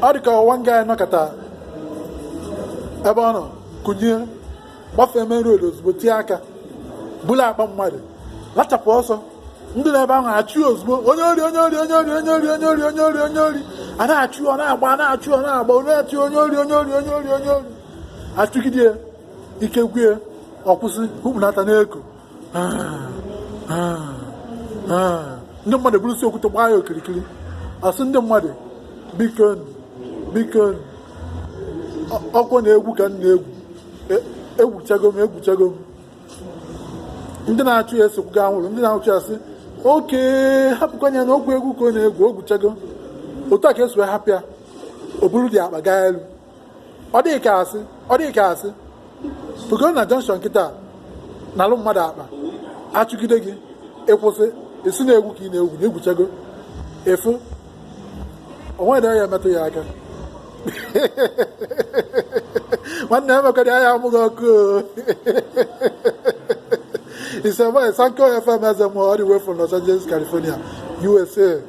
ọ dị ka ọwa nga ya nọkọta ebe ọ nọ kụnye gbafee main road ozugbo tie aka bulu akpa mmadụ lachapụ ọsọ ndị na-ebe ahụ achụ ozugbo onye ori a na-achụ ọ na-agba ọ na-agba onye achụ onye ori achụgide ike gwue ọkwụsị hụpụnata n'eko ndị mmadụ bụrụsi okwute gbaa ya okirikiri asị ndị mmadụ biko ọkwọ na egwu ka m na-egwu egwuchago m ndị na-achụ ya esokwugo anwụrụ ndị na-achụ ya sị oke hapụkwanye na okwu egwu ka ọ na-egwu ogwuchago otu a ka esi wee hapụ ya o buru dị akpa gaa elu ọ dịghị ka asị pụgo na jọnshọn nkịta na-alụ mmadụ akpa achụgide gị ịkwụsị esi na-egwu ka ị na-egwu na egwuchago efu onwe na ya emetụ ya aka nwanne emekọrọ ya amụghị ọkụ It's a Sanko FM as all the way from Los Angeles, California, USA.